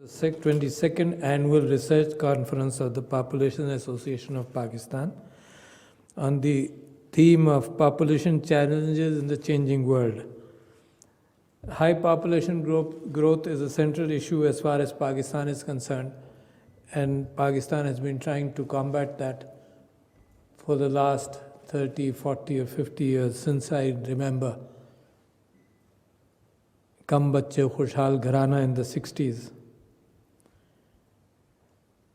22nd Annual Research Conference of the Population Association of Pakistan on the theme of population challenges in the changing world. High population growth is a central issue as far as Pakistan is concerned, and Pakistan has been trying to combat that for the last 30, 40 or 50 years since I remember. Kam Bacche Khushhal Gharana in the 60s.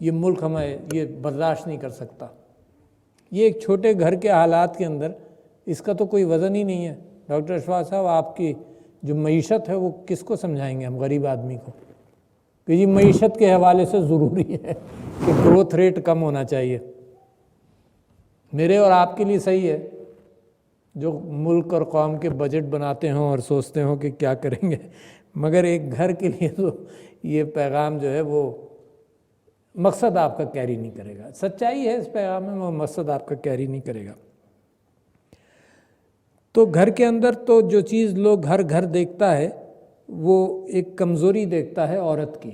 یہ ملک ہمیں یہ برداشت نہیں کر سکتا. یہ ایک چھوٹے گھر کے حالات کے اندر اس کا تو کوئی وزن ہی نہیں ہے. ڈاکٹر اشفاق صاحب آپ کی جو معیشت ہے وہ کس کو سمجھائیں گے ہم غریب آدمی کو کہ یہ معیشت کے حوالے سے ضروری ہے کہ گروتھ ریٹ کم ہونا چاہیے. میرے اور آپ کے لیے صحیح ہے جو ملک اور قوم کے بجٹ بناتے ہوں اور سوچتے ہوں کہ کیا کریں گے، مگر ایک گھر کے لیے تو یہ پیغام جو ہے وہ مقصد آپ کا کیری نہیں کرے گا. سچائی ہے اس پیغام میں، وہ مقصد آپ کا کیری نہیں کرے گا. تو گھر کے اندر تو جو چیز لوگ ہر گھر دیکھتا ہے وہ ایک کمزوری دیکھتا ہے عورت کی.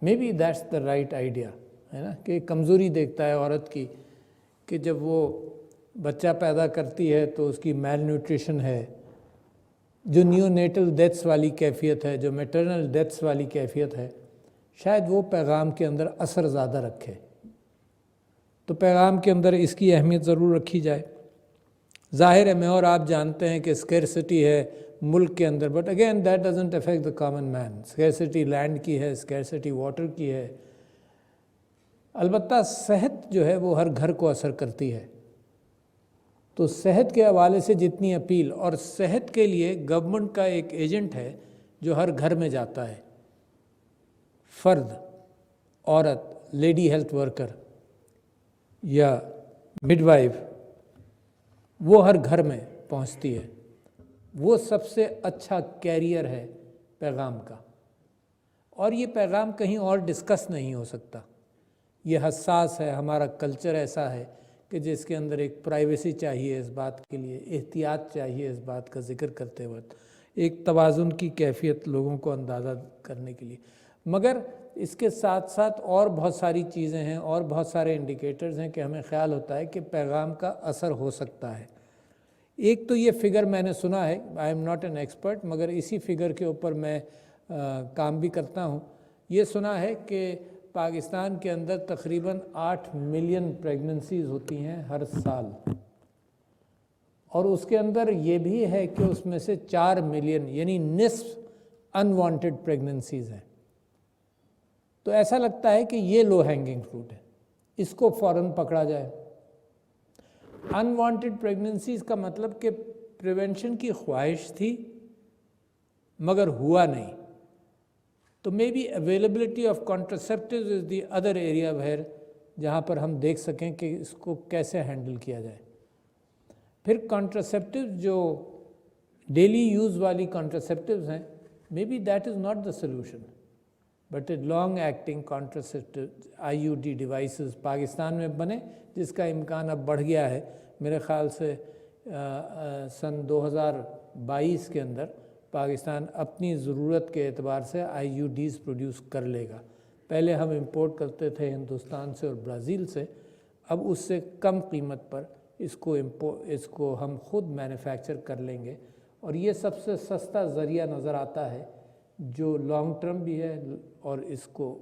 May be that's the right idea, ہے نا، کہ کمزوری دیکھتا ہے عورت کی کہ جب وہ بچہ پیدا کرتی ہے تو اس کی میل نیوٹریشن ہے، جو نیو نیٹل ڈیتھس والی کیفیت ہے، جو میٹرنل ڈیتھس والی کیفیت ہے، شاید وہ پیغام کے اندر اثر زیادہ رکھے. تو پیغام کے اندر اس کی اہمیت ضرور رکھی جائے. ظاہر ہے میں اور آپ جانتے ہیں کہ اسکیرسٹی ہے ملک کے اندر، but again that doesn't affect the common man. Scarcity land کی ہے، اسکیرسٹی واٹر کی ہے. البتہ صحت جو ہے وہ ہر گھر کو اثر کرتی ہے. تو صحت کے حوالے سے جتنی اپیل، اور صحت کے لیے گورنمنٹ کا ایک ایجنٹ ہے جو ہر گھر میں جاتا ہے، فرد، عورت، لیڈی ہیلتھ ورکر یا مڈ وائف، وہ ہر گھر میں پہنچتی ہے. وہ سب سے اچھا کیریئر ہے پیغام کا، اور یہ پیغام کہیں اور ڈسکس نہیں ہو سکتا. یہ حساس ہے، ہمارا کلچر ایسا ہے کہ جس کے اندر ایک پرائیویسی چاہیے، اس بات کے لیے احتیاط چاہیے، اس بات کا ذکر کرتے وقت ایک توازن کی کیفیت لوگوں کو اندازہ کرنے کے لیے. مگر اس کے ساتھ ساتھ اور بہت ساری چیزیں ہیں اور بہت سارے انڈیکیٹرز ہیں کہ ہمیں خیال ہوتا ہے کہ پیغام کا اثر ہو سکتا ہے. ایک تو یہ فگر میں نے سنا ہے، I am not an expert, مگر اسی فگر کے اوپر میں کام بھی کرتا ہوں. یہ سنا ہے کہ پاکستان کے اندر تقریباً 8 ملین پریگننسیز ہوتی ہیں ہر سال، اور اس کے اندر یہ بھی ہے کہ اس میں سے 4 ملین یعنی نصف انوانٹڈ پریگننسیز ہیں. تو ایسا لگتا ہے کہ یہ لو ہینگنگ فروٹ ہے، اس کو فوراً پکڑا جائے. انوانٹڈ پریگننسیز کا مطلب کہ پریونشن کی خواہش تھی مگر ہوا نہیں. تو may be availability of contraceptives is the other area where جہاں پر ہم دیکھ سکیں کہ اس کو کیسے ہینڈل کیا جائے. پھر کانٹرسیپٹیوز جو ڈیلی یوز والی کانٹرسیپٹیوز ہیں، may be that is not the solution, but a long acting contraceptive IUD devices Pakistan میں بنے، جس کا امکان اب بڑھ گیا ہے. میرے خیال سے سن 2022 کے اندر پاکستان اپنی ضرورت کے اعتبار سے IUDs پروڈیوس کر لے گا. پہلے ہم امپورٹ کرتے تھے ہندوستان سے اور برازیل سے، اب اس سے کم قیمت پر اس کو ہم خود مینوفیکچر کر لیں گے، اور یہ سب سے سستا ذریعہ نظر آتا ہے جو لانگ ٹرم بھی ہے اور اس کو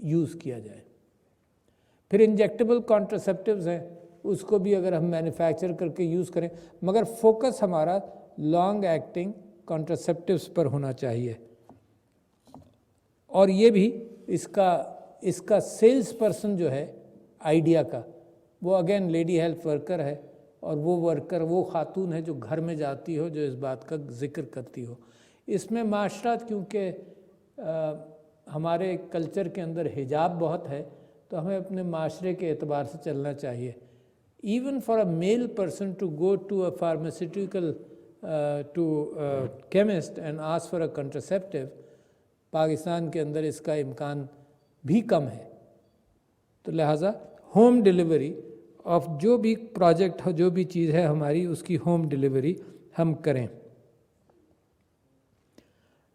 یوز کیا جائے. پھر انجیکٹیبل کانٹرسیپٹیوز ہیں، اس کو بھی اگر ہم مینوفیکچر کر کے یوز کریں، مگر فوکس ہمارا لانگ ایکٹنگ کانٹرسیپٹیوز پر ہونا چاہیے. اور یہ بھی اس کا سیلز پرسن جو ہے آئیڈیا کا، وہ اگین لیڈی ہیلتھ ورکر ہے، اور وہ خاتون ہے جو گھر میں جاتی ہو، جو اس بات کا ذکر کرتی ہو. اس میں معاشرت کیونکہ ہمارے کلچر کے اندر حجاب بہت ہے، تو ہمیں اپنے معاشرے کے اعتبار سے چلنا چاہیے. Even for a male person to go to a pharmaceutical to chemist and ask for a contraceptive, Pakistan کے اندر اس کا امکان بھی کم ہے. تو لہٰذا ہوم ڈیلیوری آف جو بھی پروجیکٹ ہو، جو بھی چیز ہے ہماری، اس کی ہوم ڈیلیوری ہم کریں.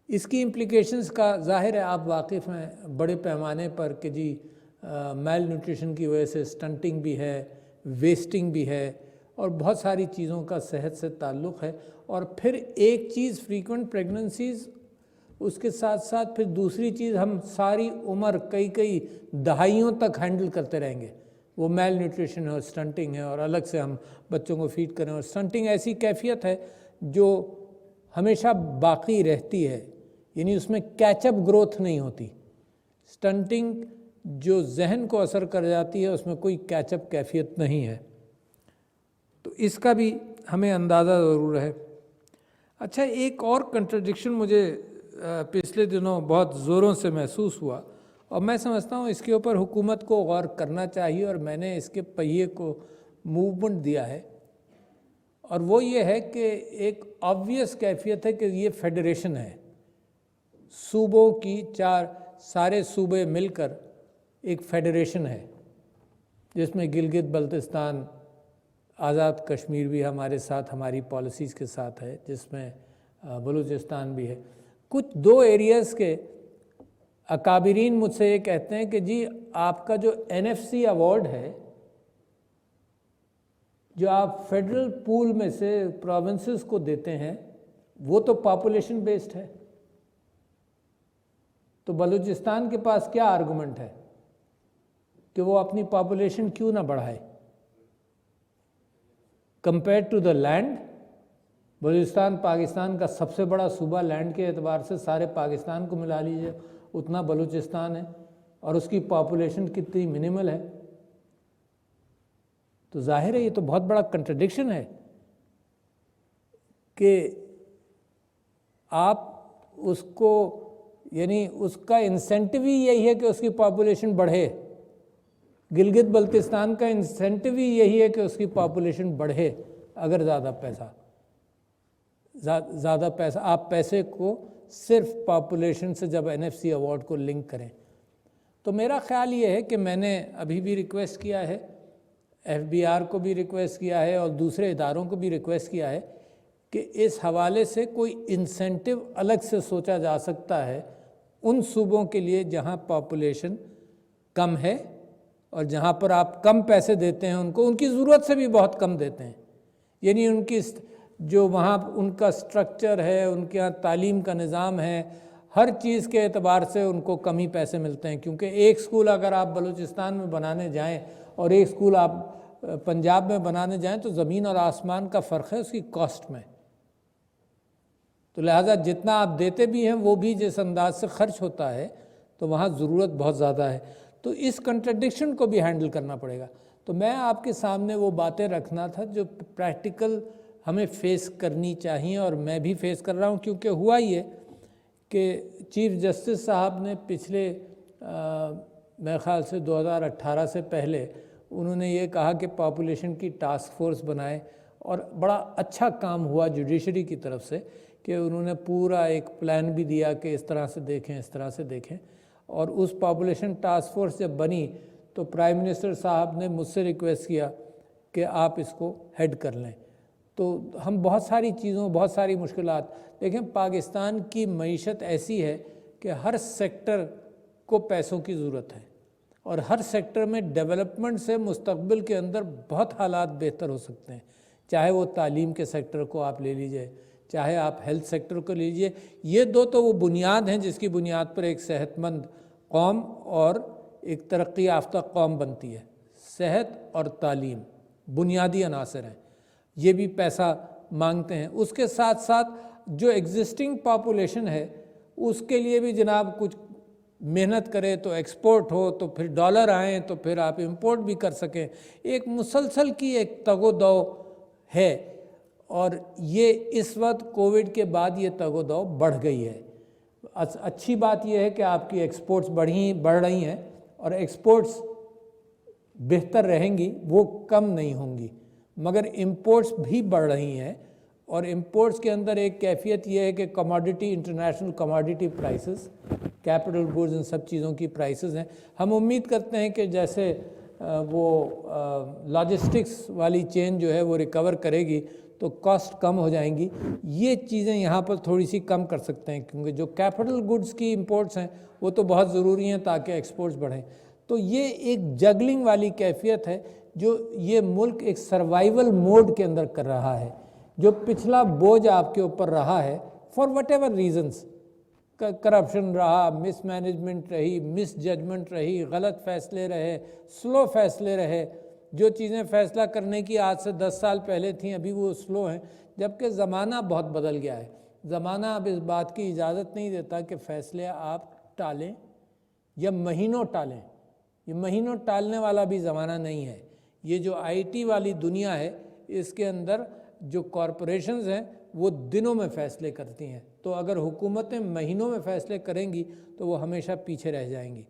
اس کی امپلیکیشنز کا ظاہر ہے آپ واقف ہیں بڑے پیمانے پر کہ جی میل نیوٹریشن کی وجہ سے سٹنٹنگ بھی ہے، ویسٹنگ بھی ہے، اور بہت ساری چیزوں کا صحت سے تعلق ہے. اور پھر ایک چیز فریکوینٹ پریگننسیز، اس کے ساتھ ساتھ پھر دوسری چیز ہم ساری عمر کئی دہائیوں تک ہینڈل کرتے رہیں گے. وہ میل نیوٹریشن اور سٹنٹنگ ہے، اور الگ سے ہم بچوں کو فیڈ کریں. اور سٹنٹنگ ایسی کیفیت ہے جو ہمیشہ باقی رہتی ہے، یعنی اس میں کیچ اپ گروتھ نہیں ہوتی. سٹنٹنگ جو ذہن کو اثر کر جاتی ہے اس میں کوئی کیچ اپ کیفیت نہیں ہے، تو اس کا بھی ہمیں اندازہ ضرور ہے۔ اچھا، ایک اور کنٹرڈکشن مجھے پچھلے دنوں بہت زوروں سے محسوس ہوا، اور میں سمجھتا ہوں اس کے اوپر حکومت کو غور کرنا چاہیے، اور میں نے اس کے پہیے کو موومنٹ دیا ہے، اور وہ یہ ہے کہ ایک آبویس کیفیت ہے کہ یہ فیڈریشن ہے، صوبوں کی سارے صوبے مل کر ایک فیڈریشن ہے، جس میں گلگت بلتستان، آزاد کشمیر بھی ہمارے ساتھ ہماری پالیسیز کے ساتھ ہے، جس میں بلوچستان بھی ہے۔ کچھ 2 ایریاز کے اکابرین مجھ سے یہ کہتے ہیں کہ جی آپ کا جو NFC ایوارڈ ہے، جو آپ فیڈرل پول میں سے پروونسز کو دیتے ہیں، وہ تو پاپولیشن بیسڈ ہے، تو بلوچستان کے پاس کیا آرگومنٹ ہے کہ وہ اپنی پاپولیشن کیوں نہ بڑھائے؟ Compare to the land, Balochistan Pakistan کا سب سے بڑا صوبہ لینڈ کے اعتبار سے، سارے پاکستان کو ملا لیجئے اتنا بلوچستان ہے، اور اس کی پاپولیشن کتنی منیمل ہے، تو ظاہر ہے یہ تو بہت بڑا کنٹرڈکشن ہے کہ آپ اس کو، یعنی اس کا انسینٹیو ہی یہی ہے کہ اس کی پاپولیشن بڑھے، گلگت بلتستان کا انسینٹیو ہی یہی ہے کہ اس کی پاپولیشن بڑھے۔ اگر زیادہ پیسہ آپ پیسے کو صرف پاپولیشن سے جب NFC ایوارڈ کو لنک کریں، تو میرا خیال یہ ہے کہ میں نے ابھی بھی ریکویسٹ کیا ہے، FBR کو بھی ریکویسٹ کیا ہے، اور دوسرے اداروں کو بھی ریکویسٹ کیا ہے کہ اس حوالے سے کوئی انسینٹیو الگ سے سوچا جا سکتا ہے ان صوبوں کے لیے جہاں پاپولیشن کم ہے، اور جہاں پر آپ کم پیسے دیتے ہیں ان کو، ان کی ضرورت سے بھی بہت کم دیتے ہیں، یعنی ان کی جو وہاں ان کا سٹرکچر ہے، ان کے یہاں تعلیم کا نظام ہے، ہر چیز کے اعتبار سے ان کو کم ہی پیسے ملتے ہیں، کیونکہ ایک سکول اگر آپ بلوچستان میں بنانے جائیں اور ایک سکول آپ پنجاب میں بنانے جائیں تو زمین اور آسمان کا فرق ہے اس کی کاسٹ میں، تو لہٰذا جتنا آپ دیتے بھی ہیں وہ بھی جس انداز سے خرچ ہوتا ہے، تو وہاں ضرورت بہت زیادہ ہے، تو اس کنٹرڈکشن کو بھی ہینڈل کرنا پڑے گا۔ تو میں آپ کے سامنے وہ باتیں رکھنا تھا جو پریکٹیکل ہمیں فیس کرنی چاہیے، اور میں بھی فیس کر رہا ہوں، کیونکہ ہوا یہ کہ چیف جسٹس صاحب نے پچھلے میرے خیال سے 2018 سے پہلے انہوں نے یہ کہا کہ پاپولیشن کی ٹاسک فورس بنائے، اور بڑا اچھا کام ہوا جوڈیشری کی طرف سے کہ انہوں نے پورا ایک پلان بھی دیا کہ اس طرح سے دیکھیں، اس طرح سے دیکھیں، اور اس پاپولیشن ٹاسک فورس جب بنی تو پرائم منسٹر صاحب نے مجھ سے ریکویسٹ کیا کہ آپ اس کو ہیڈ کر لیں۔ تو ہم بہت ساری چیزوں، بہت ساری مشکلات دیکھیں، پاکستان کی معیشت ایسی ہے کہ ہر سیکٹر کو پیسوں کی ضرورت ہے، اور ہر سیکٹر میں ڈیولپمنٹ سے مستقبل کے اندر بہت حالات بہتر ہو سکتے ہیں، چاہے وہ تعلیم کے سیکٹر کو آپ لے لیجئے، چاہے آپ ہیلتھ سیکٹر کو لیجئے، یہ 2 تو وہ بنیاد ہیں جس کی بنیاد پر ایک صحت مند قوم اور ایک ترقی یافتہ قوم بنتی ہے۔ صحت اور تعلیم بنیادی عناصر ہیں، یہ بھی پیسہ مانگتے ہیں۔ اس کے ساتھ ساتھ جو ایگزسٹنگ پاپولیشن ہے اس کے لیے بھی جناب کچھ محنت کرے تو ایکسپورٹ ہو، تو پھر ڈالر آئیں تو پھر آپ امپورٹ بھی کر سکیں، ایک مسلسل کی ایک تگ و دو ہے، اور یہ اس وقت کووڈ کے بعد یہ تگ و دو بڑھ گئی ہے۔ اچھی بات یہ ہے کہ آپ کی ایکسپورٹس بڑھ رہی ہیں، اور ایکسپورٹس بہتر رہیں گی، وہ کم نہیں ہوں گی، مگر امپورٹس بھی بڑھ رہی ہیں، اور امپورٹس کے اندر ایک کیفیت یہ ہے کہ commodity, international commodity prices, capital goods, ان سب چیزوں کی پرائسز ہیں۔ ہم امید کرتے ہیں کہ جیسے وہ لاجسٹکس والی چین جو ہے وہ ریکور کرے گی تو کاسٹ کم ہو جائیں گی، یہ چیزیں یہاں پر تھوڑی سی کم کر سکتے ہیں، کیونکہ جو کیپٹل گوڈز کی امپورٹس ہیں وہ تو بہت ضروری ہیں تاکہ ایکسپورٹس بڑھیں۔ تو یہ ایک جگلنگ والی کیفیت ہے جو یہ ملک ایک سروائیول موڈ کے اندر کر رہا ہے، جو پچھلا بوجھ آپ کے اوپر رہا ہے for what ever reasons, corruption رہا، مس مینجمنٹ رہی، مس ججمنٹ رہی، غلط فیصلے رہے، سلو فیصلے رہے، جو چیزیں فیصلہ کرنے کی آج سے 10 سال پہلے تھیں ابھی وہ سلو ہیں، جبکہ زمانہ بہت بدل گیا ہے۔ زمانہ اب اس بات کی اجازت نہیں دیتا کہ فیصلے آپ ٹالیں یا مہینوں ٹالیں، یہ مہینوں ٹالنے والا بھی زمانہ نہیں ہے. یہ جو IT والی دنیا ہے اس کے اندر جو کارپوریشنز ہیں وہ دنوں میں فیصلے کرتی ہیں. تو اگر حکومتیں مہینوں میں فیصلے کریں گی تو وہ ہمیشہ پیچھے رہ جائیں گی.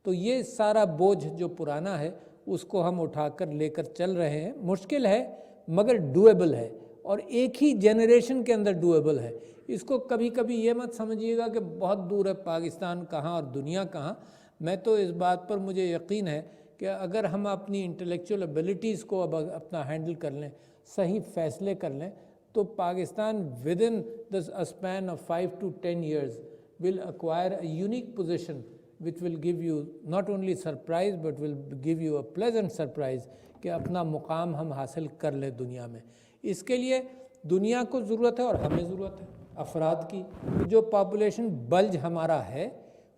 تو یہ سارا بوجھ جو پرانا ہے اس کو ہم اٹھا کر لے کر چل رہے ہیں. مشکل ہے مگر ڈویبل ہے، اور ایک ہی جنریشن کے اندر ڈویبل ہے. اس کو کبھی کبھی یہ مت سمجھیے گا کہ بہت دور ہے پاکستان کہاں اور دنیا کہاں. میں تو اس بات پر مجھے یقین ہے کہ اگر ہم اپنی انٹلیکچوئل ایبلٹیز کو اب اپنا ہینڈل کر لیں، صحیح فیصلے کر لیں، تو Pakistan within the span of 5 to 10 years will acquire a unique position which will give you not only surprise but will give you a pleasant surprise کہ اپنا مقام ہم حاصل کر لیں دنیا میں. اس کے لیے دنیا کو ضرورت ہے اور ہمیں ضرورت ہے افراد کی. جو پاپولیشن بلج ہمارا ہے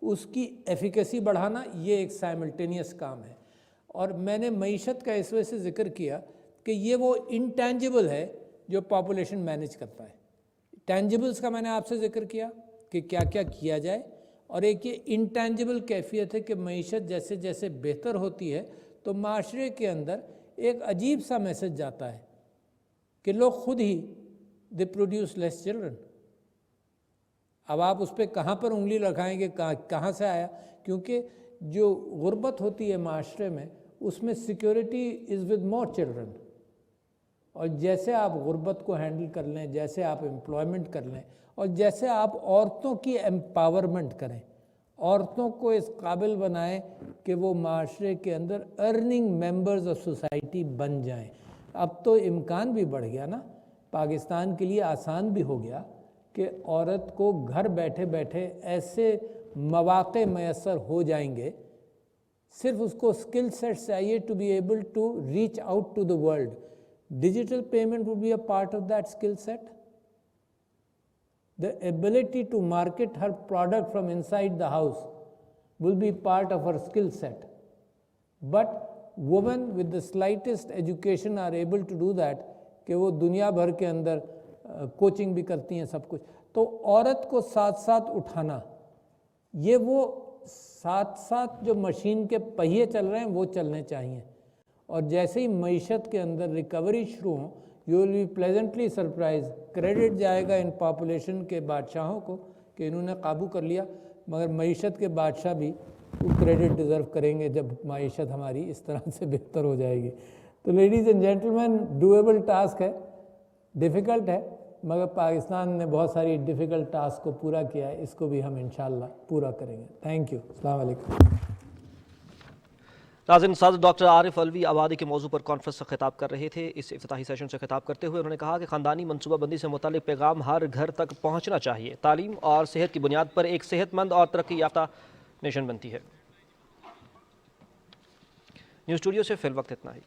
اس کی ایفیکیسی بڑھانا یہ ایک سائملٹینیس کام ہے. اور میں نے معیشت کا اس وجہ سے ذکر کیا کہ یہ وہ انٹینجبل ہے جو پاپولیشن مینیج کرتا ہے. ٹینجبلز کا میں نے آپ سے ذکر کیا کہ کیا کیا کیا جائے، اور ایک یہ انٹینجبل کیفیت ہے کہ معیشت جیسے جیسے بہتر ہوتی ہے تو معاشرے کے اندر ایک عجیب سا میسج جاتا ہے کہ لوگ خود ہی دے پروڈیوس لیس چلڈرن. اب آپ اس پہ کہاں پر انگلی لگائیں گے کہاں سے آیا؟ کیونکہ جو غربت ہوتی ہے معاشرے میں اس میں security is with more children. اور جیسے آپ غربت کو ہینڈل کر لیں، جیسے آپ امپلائمنٹ کر لیں، اور جیسے آپ عورتوں کی امپاورمنٹ کریں، عورتوں کو اس قابل بنائیں کہ وہ معاشرے کے اندر ارننگ ممبرز آف سوسائٹی بن جائیں. اب تو امکان بھی بڑھ گیا نا، پاکستان کے لیے آسان بھی ہو گیا کہ عورت کو گھر بیٹھے بیٹھے ایسے مواقع میسر ہو جائیں گے، صرف اس کو اسکل سیٹ چاہیے to be able to reach out to the world. Digital payment would be a part of that skill set. The ability to market her product from inside the house will be part of her skill set. But women with the slightest education are able to do that کہ وہ دنیا بھر کے اندر coaching بھی کرتی ہیں سب کچھ. تو عورت کو ساتھ ساتھ اٹھانا، یہ وہ ساتھ ساتھ جو مشین کے پہیے چل رہے ہیں وہ چلنے چاہیے. اور جیسے ہی معیشت کے اندر ریکوری شروع ہوں you will be pleasantly surprise. Credit جائے گا ان پاپولیشن کے بادشاہوں کو کہ انہوں نے قابو کر لیا، مگر معیشت کے بادشاہ بھی وہ کریڈٹ ڈیزرو کریں گے جب معیشت ہماری اس طرح سے بہتر ہو جائے گی. تو ladies and gentleman, doable task ہے، ڈیفیکلٹ ہے، مگر پاکستان نے بہت ساری ڈیفیکلٹ ٹاسک کو پورا کیا ہے. اس کو بھی ہم انشاءاللہ پورا کریں گے. Thank you. السلام علیکم. ناظرین، استاد ڈاکٹر عارف علوی آبادی کے موضوع پر کانفرنس سے خطاب کر رہے تھے. اس افتتاحی سیشن سے خطاب کرتے ہوئے انہوں نے کہا کہ خاندانی منصوبہ بندی سے متعلق پیغام ہر گھر تک پہنچنا چاہیے. تعلیم اور صحت کی بنیاد پر ایک صحت مند اور ترقی یافتہ نیشن بنتی ہے. نیوز اسٹوڈیو سے فی الوقت اتنا ہی.